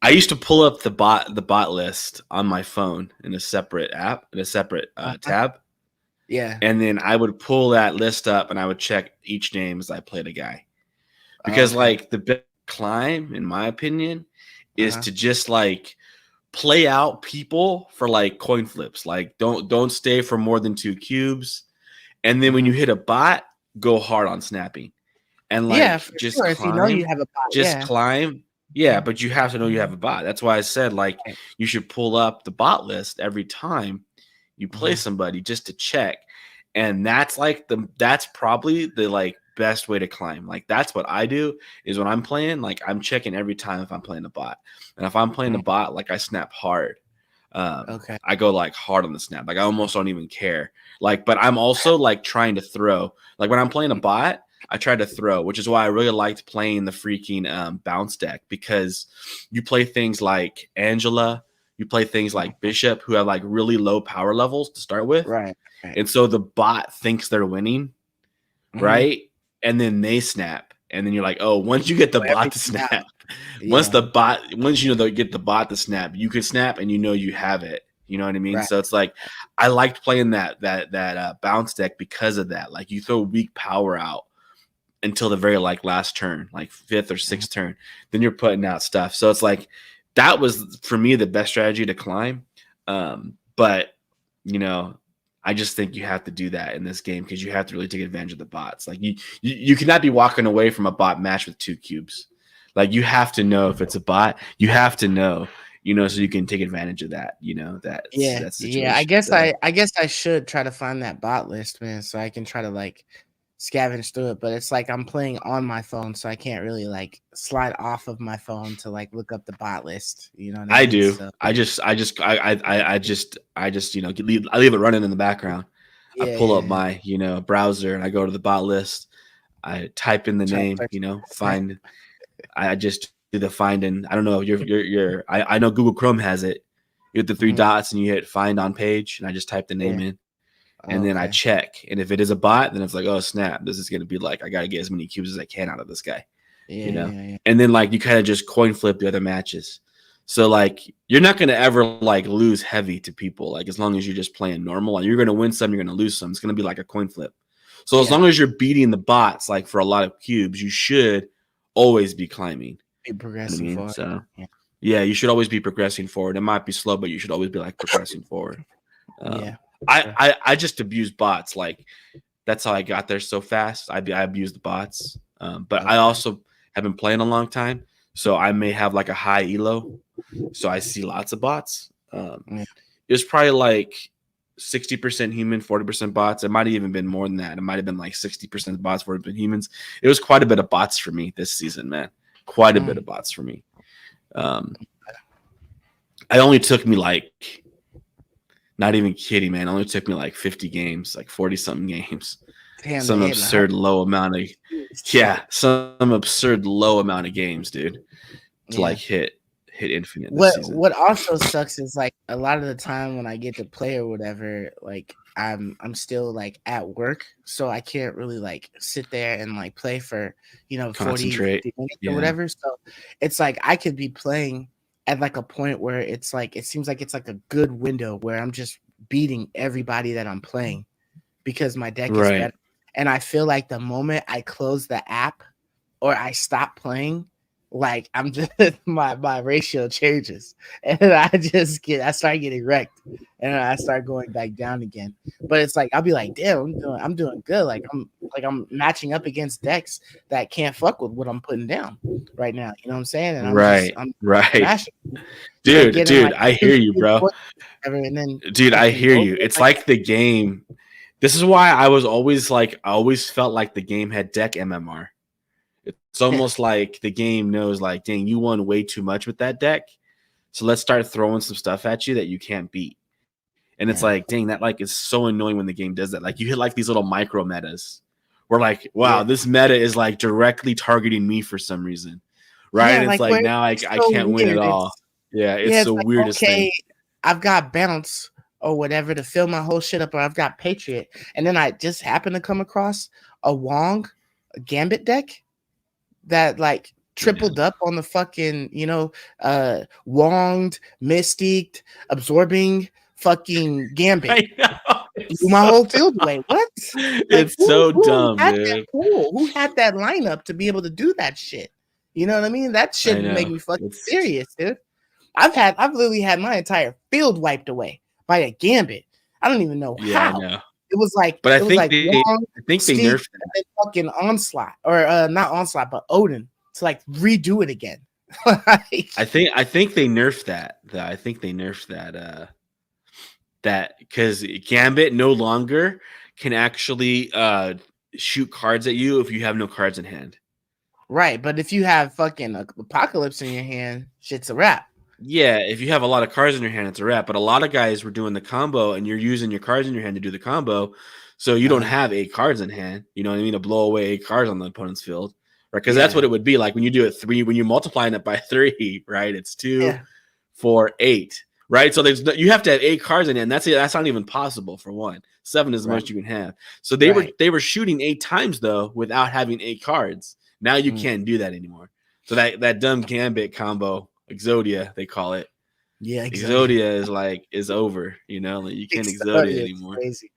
I used to pull up the bot list on my phone in a separate app, in a separate Uh-huh. tab, Yeah. and then I would pull that list up and I would check each name as I played a guy. Because Okay. like the best climb, in my opinion, is Uh-huh. to just like play out people for like coin flips. Like don't stay for more than 2 cubes. And then when you Mhm. hit a bot, go hard on snapping. And Yeah, like for sure. If you know you have a bot, just yeah. climb. Yeah, but you have to know you have a bot. That's why I said like Right. you should pull up the bot list every time you play Mhm. somebody just to check. And that's probably the like best way to climb. Like that's what I do is when I'm playing, like I'm checking every time if I'm playing a bot. And if I'm playing a Mhm. bot, like I snap hard. Okay. I go like hard on the snap. Like I almost don't even care. Like, but I'm also like trying to throw. Like when I'm playing a bot, I try to throw, which is why I really liked playing the freaking bounce deck because you play things like Angela, you play things like Mhm. Bishop, who have like really low power levels to start with, Right. Right. and so the bot thinks they're winning, Mhm. right? And then they snap, and then you're like, oh, once you get the So bot to everything out. snap, Yeah. once you know they get the bot to snap, you can snap, and you know you have it. You know what I mean? Right. So it's like I liked playing that bounce deck because of that. Like you throw weak power out until the very like last turn, like fifth or Mhm. sixth turn, then you're putting out stuff. So it's like that was for me the best strategy to climb. But you know, I just think you have to do that in this game because you have to really take advantage of the bots. Like you cannot be walking away from a bot match with 2 cubes. Like you have to know if it's a bot. You have to know, so you can take advantage of that. Yeah. That Yeah. I situation. guess So I guess I should try to find that bot list, man, so I can try to like scavenge through it. But it's like I'm playing on my phone, so I can't really like slide off of my phone to like look up the bot list. You know what I I mean? do. So I just I leave it running in the background. I yeah, pull up yeah. my browser and I go to the bot list. I type in the Try to name, search that. find. I just do the finding. I don't know. I know Google Chrome has it. You hit the three Mhm. dots and you hit find on page, and I just type the name Yeah. in, and then I Okay. check. And if it is a bot, then it's like, oh snap, this is gonna be like I gotta get as many cubes as I can out of this guy, you Yeah, know. yeah, yeah. And then like you kind of just coin flip the other matches. So like you're not gonna ever like lose heavy to people, like as long as you're just playing normal. And you're gonna win some, you're gonna lose some. It's gonna be like a coin flip. So as Yeah. long as you're beating the bots, like for a lot of cubes, you should always be climbing. Be You know what I progressing mean? forward. So Yeah. yeah, you should always be progressing forward. It might be slow, but you should always be like progressing forward. Yeah. Um, For I, sure. I I just abuse bots. Like that's how I got there so fast. I abuse the bots. But I Okay. also have been playing a long time, so I may have like a high elo. So I see lots of bots. Yeah. It was probably like 60% human, 40% bots. It might have even been more than that. It might have been like 60% bots, 40% humans. It was quite a bit of bots for me this season, man. Quite a bit Mm. of bots for me. Um, it only took me like, not even kidding, man. It only took me like 50 games, like 40 something games. Damn, Some they hitting 100. absurd low amount of, Jeez. yeah, some absurd low amount of games, dude, to like Yeah. hit infinite this season. What also sucks is like a lot of the time when I get to play or whatever, like I'm still like at work, so I can't really like sit there and like play for 40, Concentrate. 50 minutes or Yeah. whatever. So it's like I could be playing at like a point where it's like it seems like it's like a good window where I'm just beating everybody that I'm playing because my deck is Right. better. And I feel like the moment I close the app or I stop playing, like I'm just my ratio changes, and I start getting wrecked, and I start going back down again. But it's like I'll be like, damn, I'm doing good. I'm matching up against decks that can't fuck with what I'm putting down right now. You know what I'm saying? And Right. I'm Right. smashing. So Dude, getting dude, like I two, hear you, three bro. points, whatever, and then Dude, I fucking hear over you. it It's like like the game. This is why I was always like, I always felt like the game had deck MMR. It's that. almost like the game knows, like, dang, you won way too much with that deck. So let's start throwing some stuff at you that you can't beat. And it's Yeah, like, dang, that like is so annoying when the game does that. Like you hit like these little micro metas. We're like, wow, yeah, this meta is like directly targeting me for some reason. Right. yeah. And it's Like like where now I it's so can't win at weird. all. Yeah, it's Yeah, it's the like, weirdest thing. okay, I've got bounce or whatever to fill my whole shit up, or I've got Patriot. And then I just happen to come across a Wong a Gambit deck that like tripled up on the fucking, wonged, mystiqued, absorbing fucking Gambit. I know. Blew my whole field away. What? It's so dumb, dude. Who had that lineup to be able to do that shit? You know what I mean? That shit would make me fucking serious, dude. I've literally had my entire field wiped away by a Gambit. I don't even know how. I know. It was like, but I think they nerfed that. Fucking Onslaught, or not Onslaught, but Odin, to like redo it again. I think they nerfed that. I think they nerfed that because Gambit no longer can actually shoot cards at you if you have no cards in hand. Right, but if you have fucking Apocalypse in your hand, shit's a wrap. Yeah, if you have a lot of cards in your hand, it's a wrap. But a lot of guys were doing the combo, and you're using your cards in your hand to do the combo, so you don't have 8 cards in hand. You know what I mean? To blow away 8 cards on the opponent's field, right? Because that's what it would be like when you do it 3. When you're multiplying it by 3, right? It's 2, 4, 8, right? So you have to have 8 cards in hand. That's not even possible for one. 7 is the most you can have. So they were shooting 8 times though without having 8 cards. Now you can't do that anymore. So that dumb Gambit combo. Exodia, they call it. Yeah, Exodia is over. You know, like you can't Exodia anymore. Crazy.